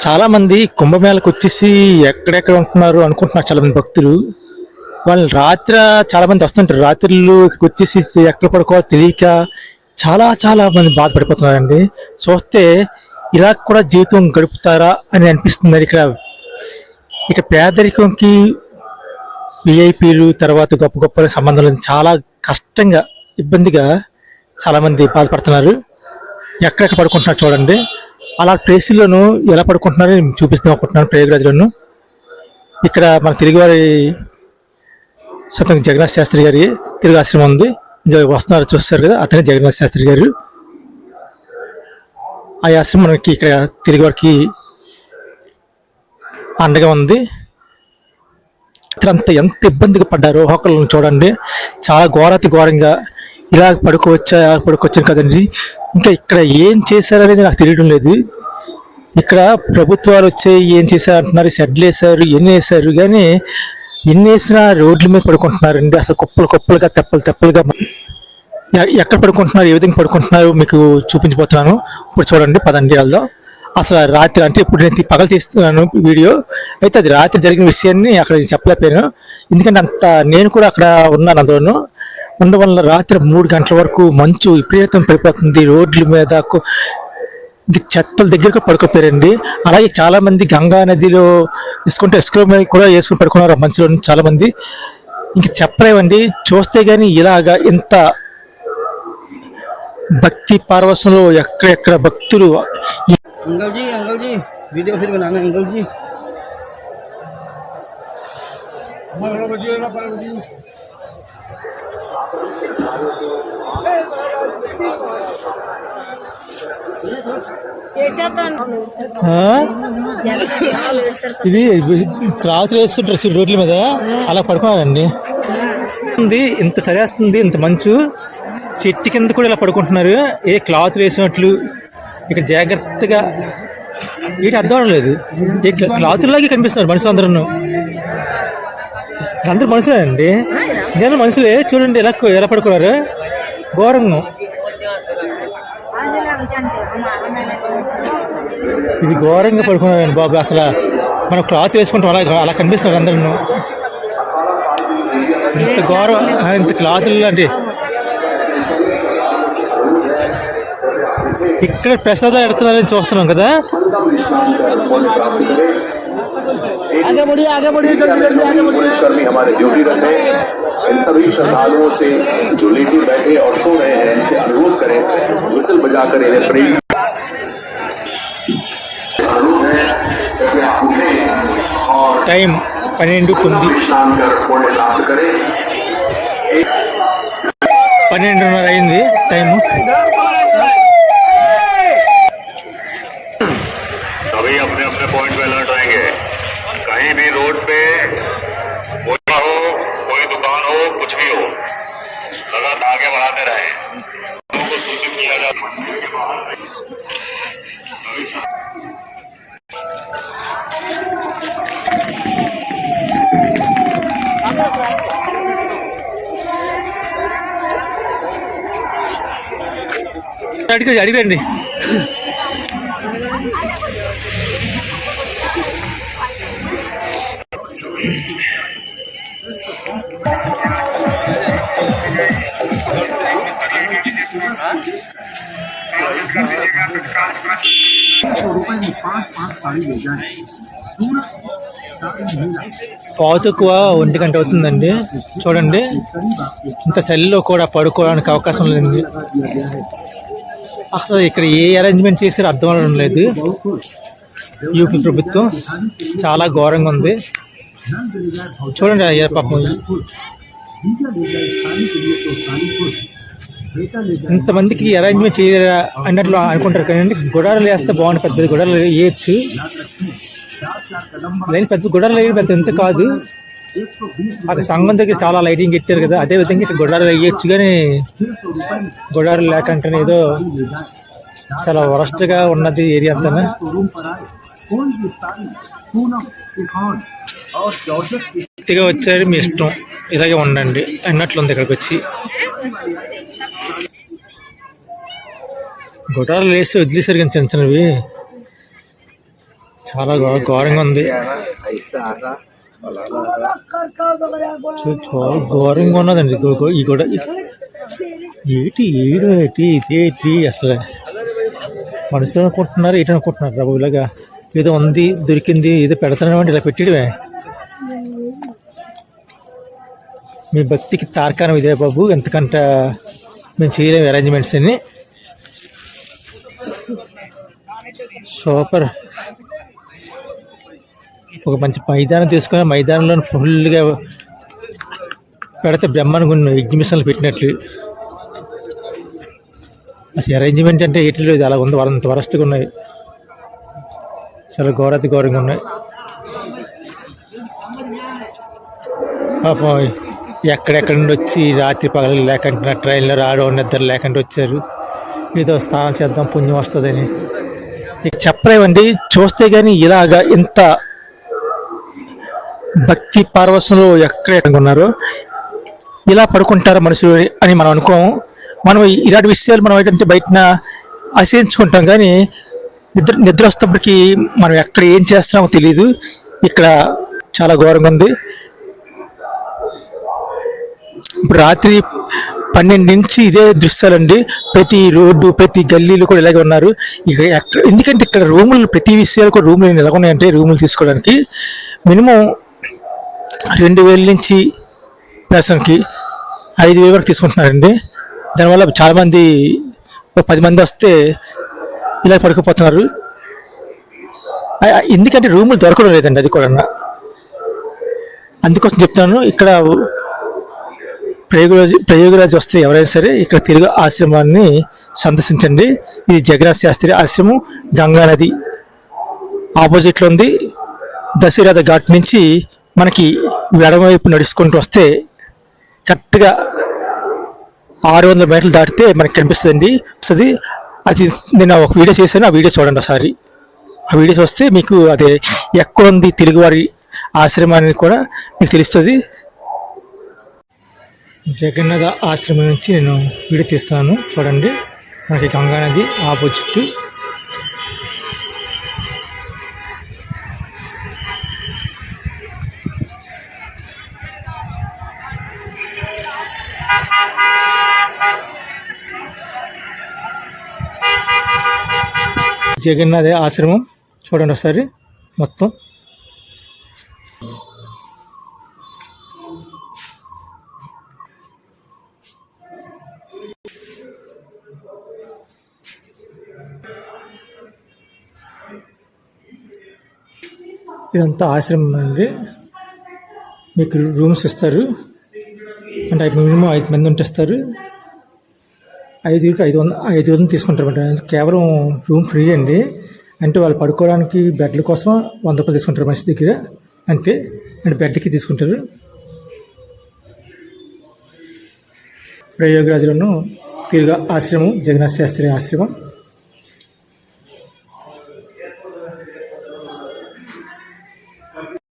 చాలా మంది కుంభమేళకు వచ్చేసి ఎక్కడెక్కడ ఉంటున్నారు అనుకుంటున్నారు చాలా మంది భక్తులు. వాళ్ళు చాలా మంది వస్తుంటారు, రాత్రులు ఇక్కడికి వచ్చేసి ఎక్కడ పడుకోవాలో తెలియక చాలా చాలా మంది బాధపడిపోతున్నారండి. చూస్తే ఇలా కూడా జీవితం గడుపుతారా అని అనిపిస్తుంది. ఇక పేదరికంకి విఐపీలు తర్వాత గొప్ప గొప్ప సంబంధాలు చాలా కష్టంగా ఇబ్బందిగా చాలా మంది బాధపడుతున్నారు. ఎక్కడెక్కడ పడుకుంటున్నారు చూడండి. అలా ప్లేసుల్లోనూ ఎలా పడుకుంటున్నారో చూపిస్తాం అనుకుంటున్నాను. ప్రయాగరాజ్లోను ఇక్కడ మన తెలుగువారి స్వతంత్ర జగన్నాథ్ శాస్త్రి గారి తెలుగు ఆశ్రమం ఉంది. ఇంకా వస్తున్నారు చూస్తారు కదా, అతనే జగన్నాథ్ శాస్త్రి గారు. ఆ ఆశ్రమం మనకి ఇక్కడ తెలుగువారికి అండగా ఉంది. అంత ఎంత ఇబ్బందిగా పడ్డారో హోకలను చూడండి. చాలా ఘోరాతి ఘోరంగా ఇలా పడుకోవచ్చా కదండి. ఇంకా ఇక్కడ ఏం చేశారనేది నాకు తెలియడం లేదు. ఇక్కడ ప్రభుత్వాలు వచ్చాయి ఏం చేశారు అంటున్నారు, షెడ్లు వేశారు, ఎన్ని వేశారు, కానీ ఎన్ని వేసినా రోడ్ల మీద పడుకుంటున్నారండి. అసలు కుప్పలుగా తెప్పలుగా ఎక్కడ పడుకుంటున్నారు, ఏ విధంగా పడుకుంటున్నారు మీకు చూపించబోతున్నాను. ఇప్పుడు చూడండి, పదండి వెళ్దాం. అసలు రాత్రి అంటే ఇప్పుడు నేను పగలు తీస్తున్నాను వీడియో, అయితే అది రాత్రి జరిగిన విషయాన్ని అక్కడ చెప్పలేకపోయాను. ఎందుకంటే నేను కూడా అక్కడ ఉన్నాను. అందులోనూ ఉండడం వల్ల రాత్రి 3 గంటల వరకు మంచు విపరీతం పడిపోతుంది. రోడ్ల మీద చెత్తల దగ్గర పడుకోపోయారండి. అలాగే చాలా మంది గంగా నదిలో ఇసుక మీద కూడా వేసుకుని పడుకున్నారు మంచులో చాలా మంది. ఇంక చెప్పలేమండి, చూస్తే గానీ ఇలాగా ఇంత భక్తి పారవశంలో ఎక్కడెక్కడ భక్తులు. अंकल जी वीडियो फिर बनाना अंकल जी। ఇది క్లాత్ వేస్తుంటారు రోడ్ల మీద, అలా పడుకున్నారండి. ఇంత చదివేస్తుంది, ఇంత మంచు, చెట్టు కింద కూడా ఇలా పడుకుంటున్నారు. ఏ క్లాత్ వేసినట్లు ఇక్కడ జాగ్రత్తగా వీటి అర్థం లేదు. ఈ క్లాతుల్లాగే కనిపిస్తున్నారు మనుషులు అందరూ. అందరూ మనుషులే అండి, జనం మనుషులే. చూడండి ఎలా పడుకున్నారు, ఘోరంగా. ఇది ఘోరంగా పడుకున్నారండి బాబు. అసలు మనం క్లాత్ వేసుకుంటాం, అలా కనిపిస్తున్నారు అందరూ. ఇంత ఘోరం, ఇంత క్లాతులు అండి. ఇక్కడ ప్రసాదాలు ఎడుతున్నారని చూస్తున్నాం కదా. టైం 12:09, 12:30 అయింది టైము. सभी अपने अपने पॉइंट पे अलर्ट रहेंगे। कहीं भी रोड पे कोई हो, कोई दुकान हो, कुछ भी हो, लगातार आगे बढ़ाते रहे। लोगों को सूचित किया जाता मंदिर के बाहर అడిగండి. పావుతక్కువ 1 గంట అవుతుందండి. చూడండి, ఇంత చలిలో కూడా పడుకోవడానికి అవకాశం లేదు. అసలు ఇక్కడ ఏ అరేంజ్మెంట్ చేసారో అర్థం అవడం లేదు. యూపీ ప్రభుత్వం చాలా ఘోరంగా ఉంది. చూడండి పాపం, ఇంతమందికి అరేంజ్మెంట్ చేయరా అన్నట్లు అనుకుంటారు కానీ గుడారాలు వేస్తే బాగుంటుంది. పెద్ద గుడారాలు వేయచ్చు, పెద్ద గుడారాలు వేయడం పెద్ద ఎంత కాదు. అక్కడ సంఘం దగ్గర చాలా లైటింగ్ పెట్టారు కదా, అదే విధంగా ఇక్కడ గుడారాలు వేయచ్చు. కానీ గుడారాలు లేకంటే ఏదో చాలా వరస్ట్గా ఉన్నది ఏరియా అంతా. గట్టిగా వచ్చారు, మీ ఇష్టం, ఇలాగే ఉండండి అన్నట్లుంది. ఇక్కడికి వచ్చి గుడారాలు వేసి వదిలేసారు కానీ చిన్న చిన్నవి. చాలా ఘోరంగా ఉంది. చాలా ఘోరంగా ఉన్నదండి ఈ కూడా. ఏంటి ఏంటి అసలు మనుషులు అనుకుంటున్నారు, ఏంటి అనుకుంటున్నారు బాబు? ఇలాగా ఏదో ఉంది, దొరికింది, ఏదో పెడతానంటే ఇలా పెట్టడమే. మీ భక్తికి తార్కాణం ఇదే బాబు, ఎంతకంటే మేము చేయలేము అరేంజ్మెంట్స్ అన్ని. సూపర్. ఒక మంచి మైదానం తీసుకొని మైదానంలో ఫుల్గా పెడితే బ్రహ్మాండంగా ఎగ్జిబిషన్లు పెట్టినట్లు. అసలు అరేంజ్మెంట్ అంటే ఏటి లేదు, అలా ఉంది. వాళ్ళంత వరస్ట్గా ఉన్నాయి, చాలా ఘోరంగా ఉన్నాయి. పాపం ఎక్కడెక్కడ నుండి వచ్చి రాత్రి పగలు లేకుండా ట్రైన్లో రావడం, నిద్ర లేకుండా వచ్చారు. ఏదో స్నానం చేద్దాం పుణ్యం వస్తుందని. ఇక చెప్పలేమండి, చూస్తే కానీ ఇలాగా ఇంత భక్తి పారవశంలో ఎక్కడ ఉన్నారో ఇలా పడుకుంటారా మనుషులు అని మనం అనుకోము. మనం ఇలాంటి విషయాలు మనం ఏంటంటే బయటన ఆశయించుకుంటాం, కానీ నిద్ర వస్తేప్పటికి మనం ఎక్కడ ఏం చేస్తున్నామో తెలియదు. ఇక్కడ చాలా ఘోరంగా ఉంది. ఇప్పుడు రాత్రి 12 నుంచి ఇదే దృశ్యాలండి. ప్రతి రోడ్డు, ప్రతి గల్లీలు కూడా ఇలాగే ఉన్నారు. ఇక ఎందుకంటే ఇక్కడ రూములు, ప్రతి విషయాలు కూడా రూములు ఎలా ఉన్నాయంటే, రూములు తీసుకోవడానికి మినిమం 2000 నుంచి పర్సన్కి 5000 వరకు తీసుకుంటున్నారండి. దానివల్ల చాలామంది 10 మంది వస్తే ఇలా పడుకుపోతున్నారు. ఎందుకంటే రూములు దొరకడం లేదండి, అది కూడా. అందుకోసం చెప్తాను, ఇక్కడ ప్రయోగరాజు వస్తే ఎవరైనా సరే ఇక్కడ తెలుగు ఆశ్రమాన్ని సందర్శించండి. ఇది జగన్నాథ్ శాస్త్రి ఆశ్రమం, గంగా నది ఆపోజిట్లో ఉంది. దశరథ ఘాట్ నుంచి మనకి ఎడమవైపు నడుచుకుంటూ వస్తే కరెక్ట్గా 600 మీటర్లు దాటితే మనకి కనిపిస్తుంది. అది నేను ఒక వీడియో చేశాను, ఆ వీడియో చూడండి ఒకసారి. ఆ వీడియోస్ వస్తే మీకు అదే ఎక్కడుంది తెలుగువారి ఆశ్రమాన్ని కూడా మీకు తెలుస్తుంది. జగన్నాథ ఆశ్రమం నుంచి నేను వీడియో తీస్తున్నాను, చూడండి. మనకి గంగా నది ఆపోజిట్. జగన్నాథ ఆశ్రమం చూడండి ఒకసారి మొత్తం. ఇదంతా ఆశ్రమం అండి. మీకు రూమ్స్ ఇస్తారు, అంటే మినిమం 5 మంది ఉంటేస్తారు. 500 తీసుకుంటారు అన్నమాట. కేవలం రూమ్ ఫ్రీ అండి. అంటే వాళ్ళు పడుకోవడానికి బెడ్ల కోసం 100 రూపాయలు తీసుకుంటారు మనిషి దగ్గర, అంతే. అంటే బెడ్కి తీసుకుంటారు. ప్రయోగరాజులను తిరుగు ఆశ్రమం, జగన్నాథ్ శాస్త్రి ఆశ్రమం.